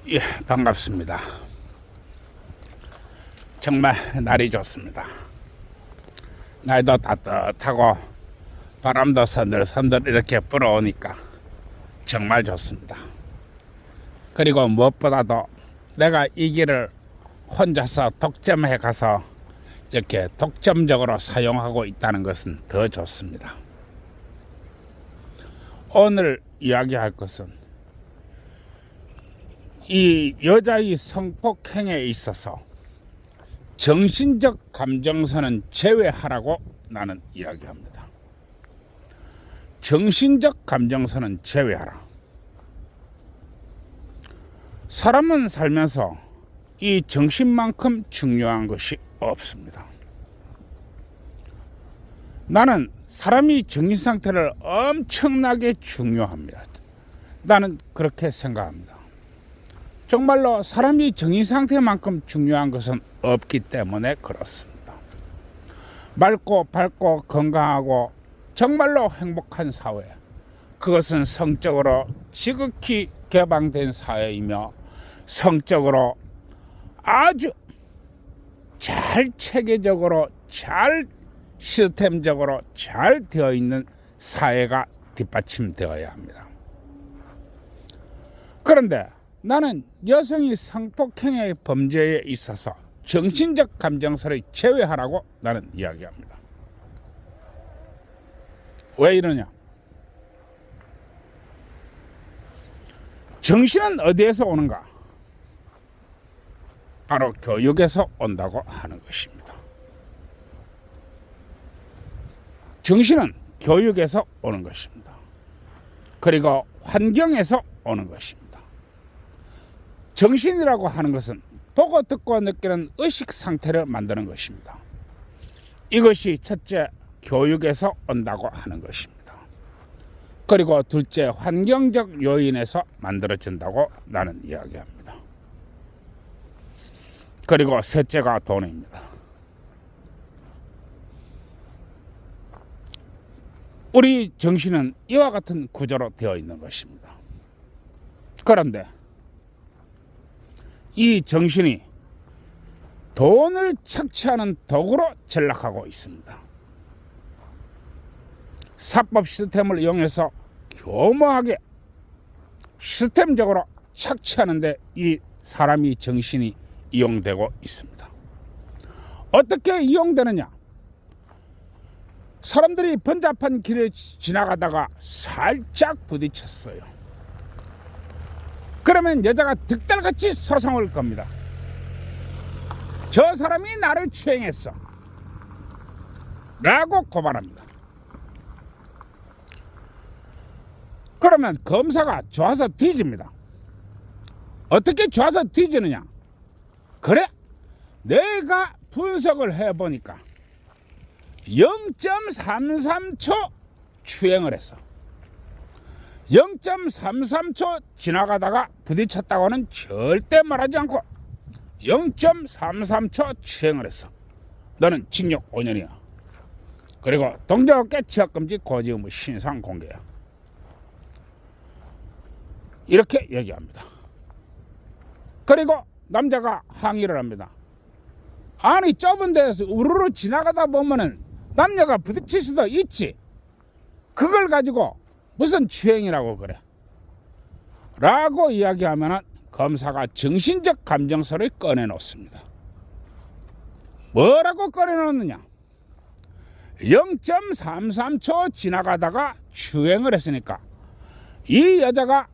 예, 반갑습니다. 정말 날이 좋습니다. 날도 따뜻하고 바람도 선들선들 이렇게 불어오니까 정말 좋습니다. 그리고 무엇보다도 내가 이 길을 혼자서 독점해 가서 이렇게 독점적으로 사용하고 있다는 것은 더 좋습니다. 오늘 이야기할 것은 이 여자의 성폭행에 있어서 정신적 감정선은 제외하라고 나는 이야기합니다. 정신적 감정선은 제외하라. 사람은 살면서 이 정신만큼 중요한 것이 없습니다. 나는 사람이 정신 상태를 엄청나게 중요합니다. 나는 그렇게 생각합니다. 정말로 사람이 정신 상태만큼 중요한 것은 없기 때문에 그렇습니다. 맑고 밝고 건강하고 정말로 행복한 사회, 그것은 성적으로 지극히 개방된 사회이며 성적으로 아주 잘 체계적으로 잘 시스템적으로 잘 되어 있는 사회가 뒷받침되어야 합니다. 그런데 나는 여성이 성폭행의 범죄에 있어서 정신적 감정선을 제외하라고 나는 이야기합니다. 왜 이러냐? 정신은 어디에서 오는가? 바로 교육에서 온다고 하는 것입니다. 정신은 교육에서 오는 것입니다. 그리고 환경에서 오는 것입니다. 정신이라고 하는 것은 보고 듣고 느끼는 의식 상태를 만드는 것입니다. 이것이 첫째, 교육에서 온다고 하는 것입니다. 그리고 둘째, 환경적 요인에서 만들어진다고 나는 이야기합니다. 그리고 셋째가 돈입니다. 우리 정신은 이와 같은 구조로 되어 있는 것입니다. 그런데 이 정신이 돈을 착취하는 도구로 전락하고 있습니다. 사법 시스템을 이용해서 교모하게 시스템적으로 착취하는데 이 사람이 정신이 이용되고 있습니다. 어떻게 이용되느냐? 사람들이 번잡한 길을 지나가다가 살짝 부딪혔어요. 그러면 여자가 득달같이 소송을 겁니다. 저 사람이 나를 추행했어 라고 고발합니다. 그러면 검사가 좋아서 뒤집니다. 어떻게 좋아서 뒤지느냐? 그래? 내가 분석을 해보니까 0.33초 추행을 했어. 0.33초 지나가다가 부딪혔다고는 절대 말하지 않고 0.33초 추행을 했어. 너는 징역 5년이야. 그리고 동종업계 취업금지 고지의무 신상공개야. 이렇게 얘기합니다. 그리고 남자가 항의를 합니다. 아니, 좁은 데에서 우르르 지나가다 보면은 남녀가 부딪힐 수도 있지. 그걸 가지고 무슨 추행이라고 그래? 라고 이야기하면 검사가 정신적 감정서를 꺼내놓습니다. 뭐라고 꺼내놓느냐? 0.33초 지나가다가 추행을 했으니까 이 여자가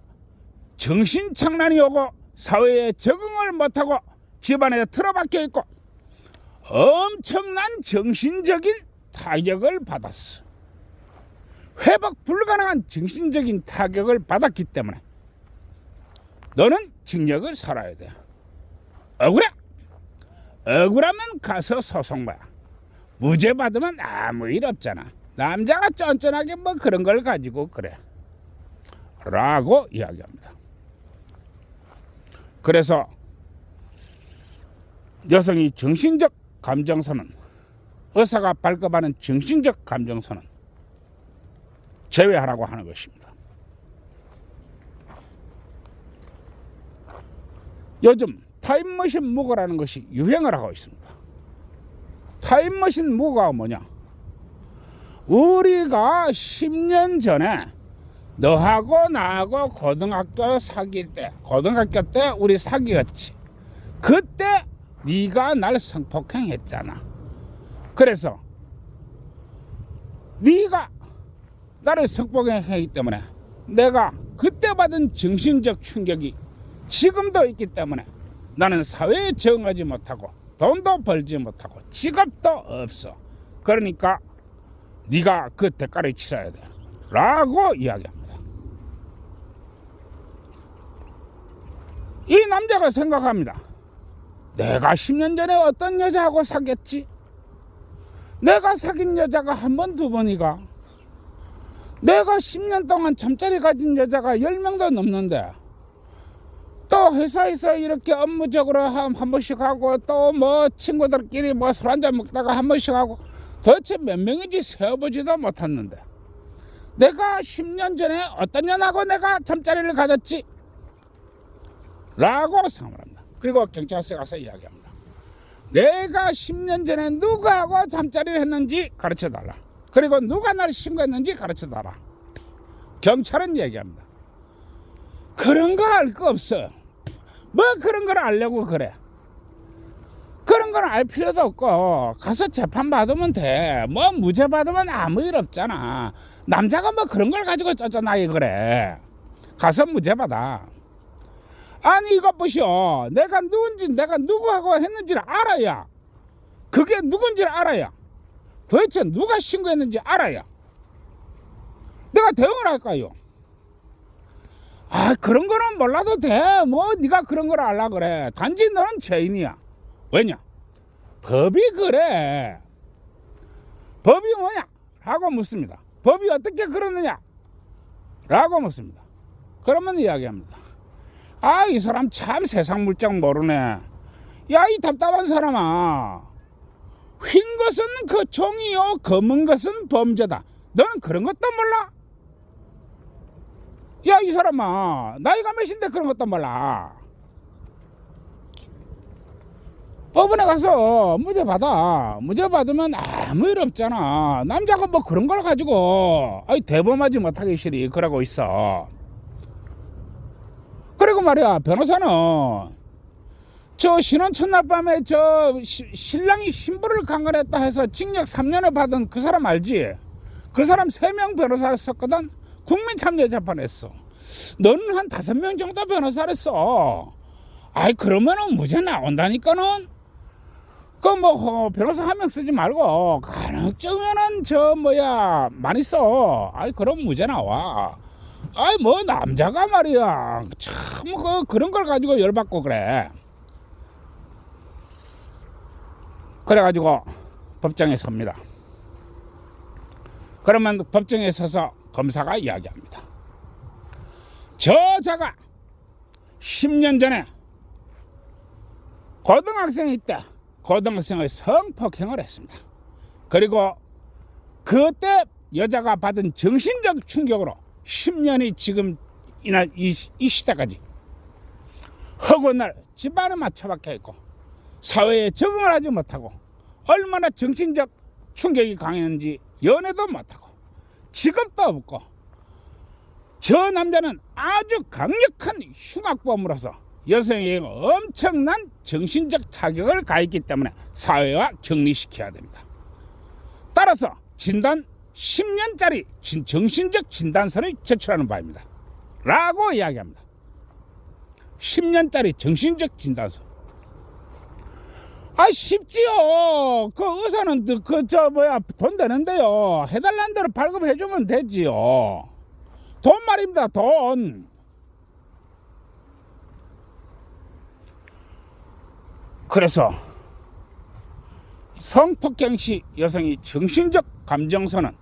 정신착란이 오고 사회에 적응을 못하고 집안에 틀어박혀 있고 엄청난 정신적인 타격을 받았어. 회복 불가능한 정신적인 타격을 받았기 때문에 너는 징역을 살아야 돼. 억울해? 억울하면 가서 소송봐. 무죄 받으면 아무 일 없잖아. 남자가 쫀쫀하게 뭐 그런 걸 가지고 그래. 라고 이야기합니다. 그래서 여성이 정신적 감정선은, 의사가 발급하는 정신적 감정선은 제외하라고 하는 것입니다. 요즘 타임머신 무고라는 것이 유행을 하고 있습니다. 타임머신 무고가 뭐냐? 우리가 10년 전에 너하고 나하고 고등학교 때 우리 사귀었지. 그때 네가 날 성폭행했잖아. 그래서 네가 나를 성폭행했기 때문에 내가 그때 받은 정신적 충격이 지금도 있기 때문에 나는 사회에 적응하지 못하고 돈도 벌지 못하고 직업도 없어. 그러니까 네가 그 대가를 치러야 돼 라고 이야기합니다. 이 남자가 생각합니다. 내가 10년 전에 어떤 여자하고 사귀었지? 내가 사귄 여자가 한 번, 두 번이가? 내가 10년 동안 잠자리 가진 여자가 10명도 넘는데 또 회사에서 이렇게 업무적으로 한 번씩 하고 또 뭐 친구들끼리 뭐 술 한잔 먹다가 한 번씩 하고 도대체 몇 명인지 세어보지도 못했는데 내가 10년 전에 어떤 년하고 내가 잠자리를 가졌지? 라고 생각합니다. 그리고 경찰서에 가서 이야기합니다. 내가 10년 전에 누구하고 잠자리를 했는지 가르쳐달라. 그리고 누가 날 신고했는지 가르쳐달라. 경찰은 얘기합니다. 그런 거 알 거 없어. 뭐 그런 걸 알려고 그래. 그런 건 알 필요도 없고 가서 재판 받으면 돼. 뭐 무죄 받으면 아무 일 없잖아. 남자가 뭐 그런 걸 가지고 쩌쩌나게 그래. 가서 무죄 받아. 아니 이것 보시오. 내가 누군지 내가 누구하고 했는지를 알아야. 그게 누군지를 알아야. 도대체 누가 신고했는지 알아야 내가 대응을 할까요? 아 그런 거는 몰라도 돼. 뭐 네가 그런 걸 알라 그래. 단지 너는 죄인이야. 왜냐? 법이 그래. 법이 뭐냐? 라고 묻습니다. 법이 어떻게 그러느냐? 라고 묻습니다. 그러면 이야기합니다. 아 이 사람 참 세상 물정 모르네. 야 이 답답한 사람아. 흰 것은 그 종이요 검은 것은 범죄다. 너는 그런 것도 몰라? 야 이 사람아 나이가 몇인데 그런 것도 몰라. 법원에 가서 무죄 받아. 무죄 받으면 아무 일 없잖아. 남자가 뭐 그런 걸 가지고 대범하지 못하기 싫이 그러고 있어. 그리고 말이야 변호사는 저 신혼 첫날 밤에 저 신랑이 신부를 강간했다 해서 징역 3년을 받은 그 사람 알지? 그 사람 3명 변호사였었거든. 국민참여재판했어. 너는 한 5명 정도 변호사를 써. 아이 그러면은 무죄 나온다니까는. 그 뭐 변호사 1명 쓰지 말고 가능적이면은 많이 써. 아이 그럼 무죄 나와. 아이 뭐 남자가 말이야 참 그런 걸 가지고 열받고 그래. 그래가지고 법정에 섭니다. 그러면 법정에 서서 검사가 이야기합니다. 저자가 10년 전에 고등학생일 때 고등학생을 성폭행을 했습니다. 그리고 그때 여자가 받은 정신적 충격으로 10년이 지금 이 시대까지 허구한 날 집안에 맞춰박혀 있고 사회에 적응을 하지 못하고 얼마나 정신적 충격이 강했는지 연애도 못하고 직업도 없고 저 남자는 아주 강력한 흉악범으로서 여성에게 엄청난 정신적 타격을 가했기 때문에 사회와 격리시켜야 됩니다. 따라서 진단 10년짜리 정신적 진단서를 제출하는 바입니다. 라고 이야기합니다. 10년짜리 정신적 진단서. 쉽지요. 그 의사는 돈 되는데요. 해달라는 대로 발급해주면 되지요. 돈 말입니다. 돈. 그래서 성폭행 시 여성이 정신적 감정선은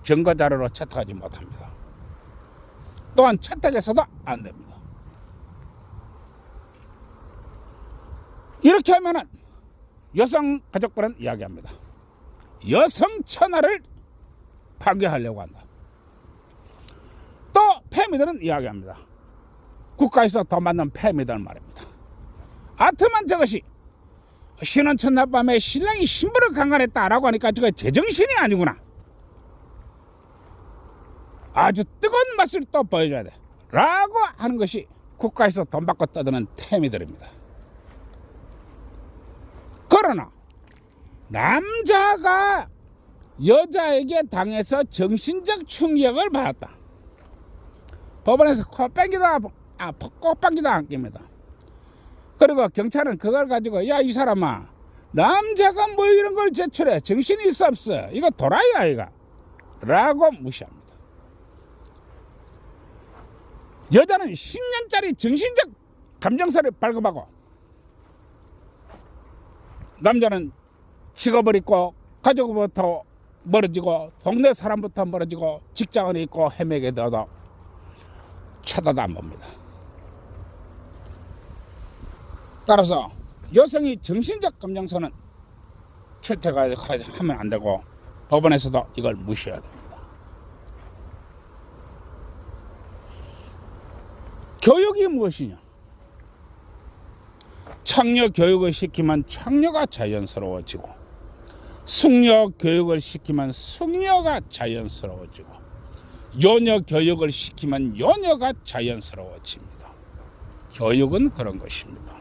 증거자료로 채택하지 못합니다. 또한 채택해서도 안 됩니다. 이렇게 하면은 여성가족부는 이야기합니다. 여성 천하를 파괴하려고 한다. 또 패미들은 이야기합니다. 국가에서 돈 받는 패미들 말입니다. 아트만 저것이 쉬는 첫날 밤에 신랑이 신부를 강간했다라고 하니까 저거 제정신이 아니구나. 아주 뜨거운 맛을 또 보여줘야 돼 라고 하는 것이 국가에서 돈 받고 떠드는 태미들입니다. 그러나 남자가 여자에게 당해서 정신적 충격을 받았다. 법원에서 콧방귀도 안 낍니다. 그리고 경찰은 그걸 가지고 야 이 사람아 남자가 뭐 이런 걸 제출해 정신이 있어 없어 이거 도라이 아이가 라고 무시합니다. 여자는 10년짜리 정신적 감정서를 발급하고 남자는 직업을 잃고 가족부터 멀어지고 동네 사람부터 멀어지고 직장을 잃고 헤매게 되어도 쳐다도 안 봅니다. 따라서 여성이 정신적 감정서는 채택하면 안 되고 법원에서도 이걸 무시해야 됩니다. 교육이 무엇이냐? 창녀 교육을 시키면 창녀가 자연스러워지고 숙녀 교육을 시키면 숙녀가 자연스러워지고 요녀 교육을 시키면 요녀가 자연스러워집니다. 교육은 그런 것입니다.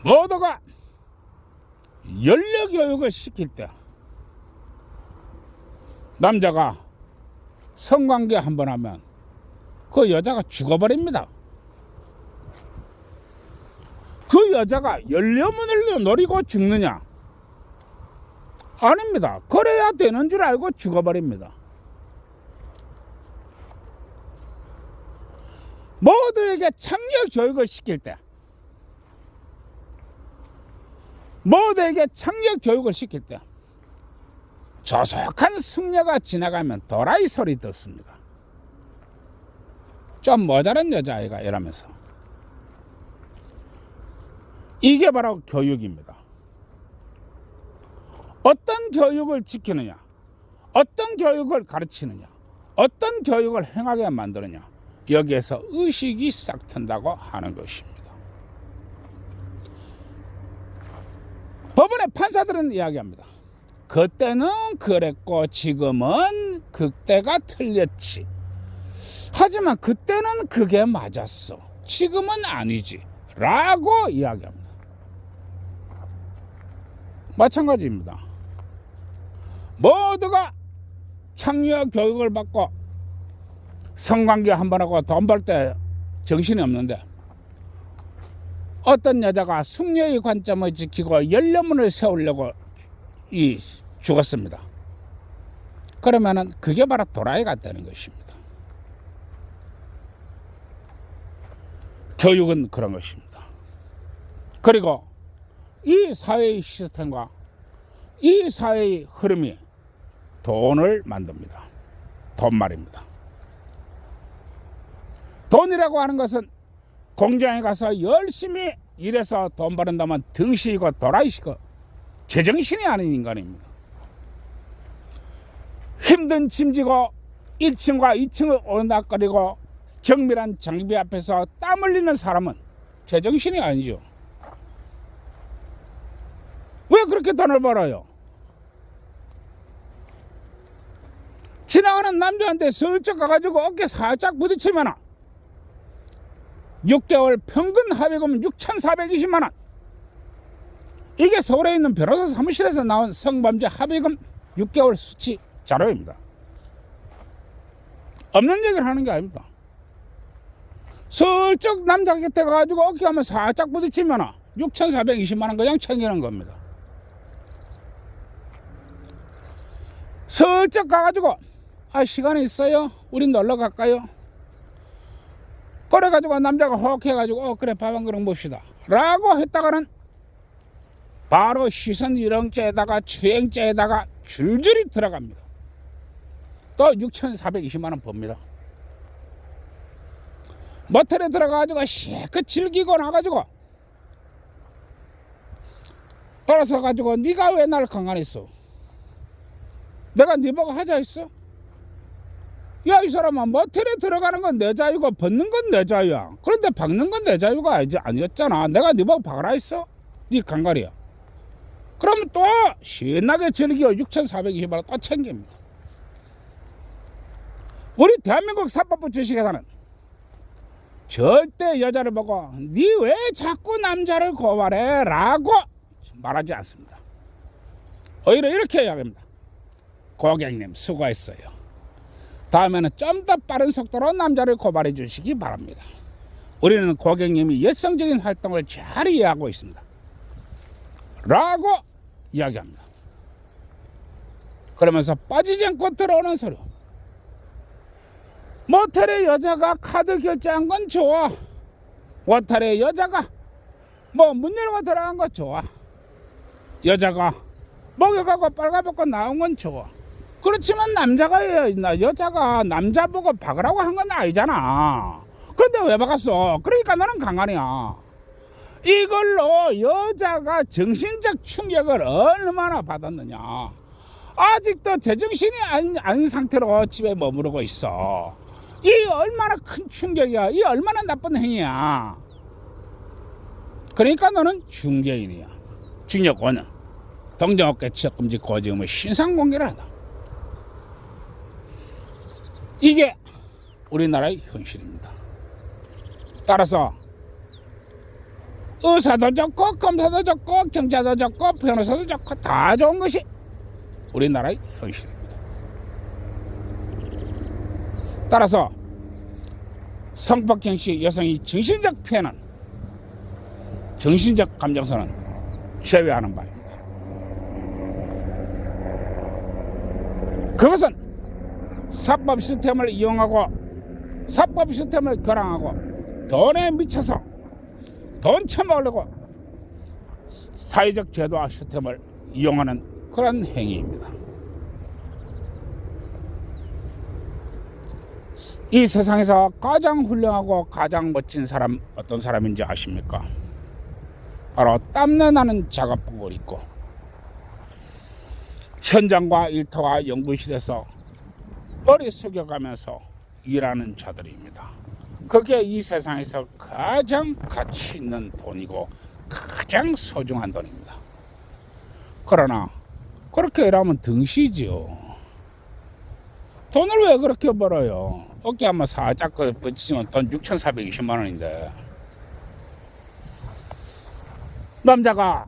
모두가 연려 교육을 시킬 때 남자가 성관계 한번 하면 그 여자가 죽어버립니다. 그 여자가 연료문을 노리고 죽느냐? 아닙니다. 그래야 되는 줄 알고 죽어버립니다. 모두에게 창녀 교육을 시킬 때 조속한 숙녀가 지나가면 도라이 소리 듣습니다. 좀 모자란 여자아이가 이러면서 이게 바로 교육입니다. 어떤 교육을 지키느냐, 어떤 교육을 가르치느냐, 어떤 교육을 행하게 만드느냐, 여기에서 의식이 싹 튼다고 하는 것입니다. 법원의 판사들은 이야기합니다. 그때는 그랬고 지금은 그때가 틀렸지. 하지만 그때는 그게 맞았어. 지금은 아니지. 라고 이야기합니다. 마찬가지입니다. 모두가 창녀 교육을 받고 성관계 한번 하고 돈 벌 때 정신이 없는데 어떤 여자가 숙녀의 관점을 지키고 연료문을 세우려고 죽었습니다. 그러면은 그게 바로 도라이가 되는 것입니다. 교육은 그런 것입니다. 그리고 이 사회의 시스템과 이 사회의 흐름이 돈을 만듭니다. 돈 말입니다. 돈이라고 하는 것은 공장에 가서 열심히 일해서 돈 버는다면 등신이고 도라이시고 제정신이 아닌 인간입니다. 힘든 짐지고 1층과 2층을 오르락거리고 정밀한 장비 앞에서 땀 흘리는 사람은 제정신이 아니죠. 왜 그렇게 돈을 벌어요? 지나가는 남자한테 슬쩍 가가지고 어깨 살짝 부딪히면 6개월 평균 합의금 6,420만원. 이게 서울에 있는 변호사 사무실에서 나온 성범죄 합의금 6개월 수치 자료입니다. 없는 얘기를 하는 게 아닙니다. 슬쩍 남자 곁에 가가지고 어깨 한번 살짝 부딪히면 6,420만원 그냥 챙기는 겁니다. 슬쩍 가가지고 시간이 있어요? 우리 놀러 갈까요? 그래가지고 남자가 호흡해가지고 그래 밥 한 그릇 봅시다 라고 했다가는 바로 시선이령죄에다가 추행죄에다가 줄줄이 들어갑니다. 또 6,420만원 법니다. 모텔에 들어가가지고 실컷 즐기고 나가지고 돌아서 가지고 네가 왜 나를 강간했어? 내가 네 보고 하자 했어? 야, 이 사람아, 모텔에 들어가는 건 내 자유고 벗는 건 내 자유야. 그런데 박는 건 내 자유가 아니었잖아. 내가 네 보고 박으라 했어? 네 강갈이야. 그러면 또 신나게 즐겨 6,420원 또 챙깁니다. 우리 대한민국 사법부 주식회사는 절대 여자를 보고 니 왜 자꾸 남자를 고발해? 라고 말하지 않습니다. 오히려 이렇게 이야기합니다. 고객님 수고했어요. 다음에는 좀 더 빠른 속도로 남자를 고발해 주시기 바랍니다. 우리는 고객님이 여성적인 활동을 잘 이해하고 있습니다. 라고 이야기합니다. 그러면서 빠지지 않고 들어오는 서류. 모텔에 여자가 카드 결제한 건 좋아. 모텔에 여자가 문 열고 들어간 거 좋아. 여자가 목욕하고 빨가벗고 나온 건 좋아. 그렇지만 여자가 남자 보고 박으라고 한 건 아니잖아. 그런데 왜 박았어? 그러니까 너는 강간이야. 이걸로 여자가 정신적 충격을 얼마나 받았느냐. 아직도 제정신이 아닌 상태로 집에 머무르고 있어. 이 얼마나 큰 충격이야. 이 얼마나 나쁜 행위야. 그러니까 너는 중개인이야. 징역 5년, 동종업계 취업금지 고지 의무 신상공개를 하다. 이게 우리나라의 현실입니다. 따라서 의사도 좋고 검사도 좋고 경찰도 좋고 변호사도 좋고 다 좋은 것이 우리나라의 현실입니다. 따라서 성폭행 시 여성이 정신적 피해는, 정신적 감정선은 제외하는 바입니다. 그것은 사법 시스템을 이용하고 사법 시스템을 결항하고 돈에 미쳐서 돈 처먹으려고 사회적 제도와 시스템을 이용하는 그런 행위입니다. 이 세상에서 가장 훌륭하고 가장 멋진 사람 어떤 사람인지 아십니까? 바로 땀내 나는 작업복을 입고 현장과 일터와 연구실에서 머리 숙여가면서 일하는 자들입니다. 그게 이 세상에서 가장 가치 있는 돈이고 가장 소중한 돈입니다. 그러나 그렇게 일하면 등시지요. 돈을 왜 그렇게 벌어요? 어깨 한번 살짝 붙이면 돈 6,420만 원인데 남자가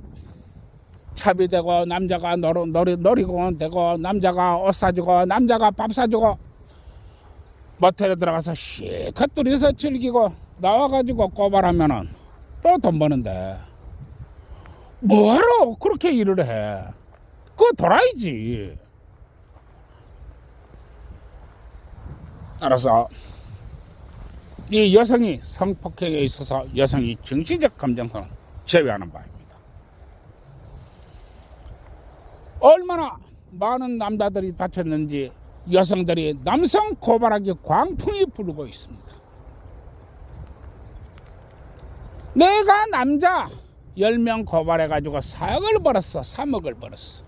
차비 되고 남자가 놀이공원 되고 남자가 옷 사주고 남자가 밥 사주고 모텔에 들어가서 실컷 둘이서 즐기고 나와가지고 고발하면은 또 돈 버는데 뭐하러 그렇게 일을 해? 그거 돌아야지. 따라서 이 여성이 성폭행에 있어서 여성이 정신적 감정선을 제외하는 바입니다. 얼마나 많은 남자들이 다쳤는지 여성들이 남성 고발하기 광풍이 부르고 있습니다. 내가 남자 10명 고발해가지고 4억을 벌었어, 3억을 벌었어,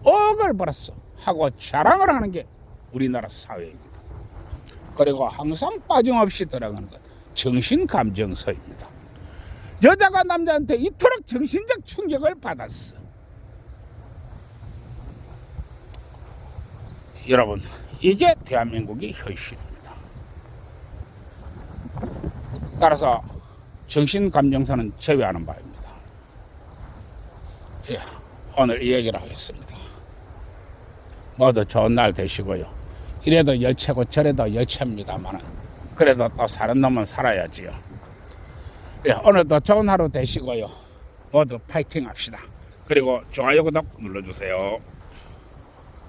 5억을 벌었어 하고 자랑을 하는 게 우리나라 사회입니다. 그리고 항상 빠짐없이 들어가는 것 정신감정서입니다. 여자가 남자한테 이토록 정신적 충격을 받았어. 여러분, 이게 대한민국의 현실입니다. 따라서 정신감정서는 제외하는 바입니다. 예, 오늘 이 얘기를 하겠습니다. 모두 좋은 날 되시고요. 이래도 열차고 저래도 열차입니다만 그래도 또 사는 놈은 살아야지요. 예, 오늘도 좋은 하루 되시고요. 모두 파이팅 합시다. 그리고 좋아요 구독 눌러주세요.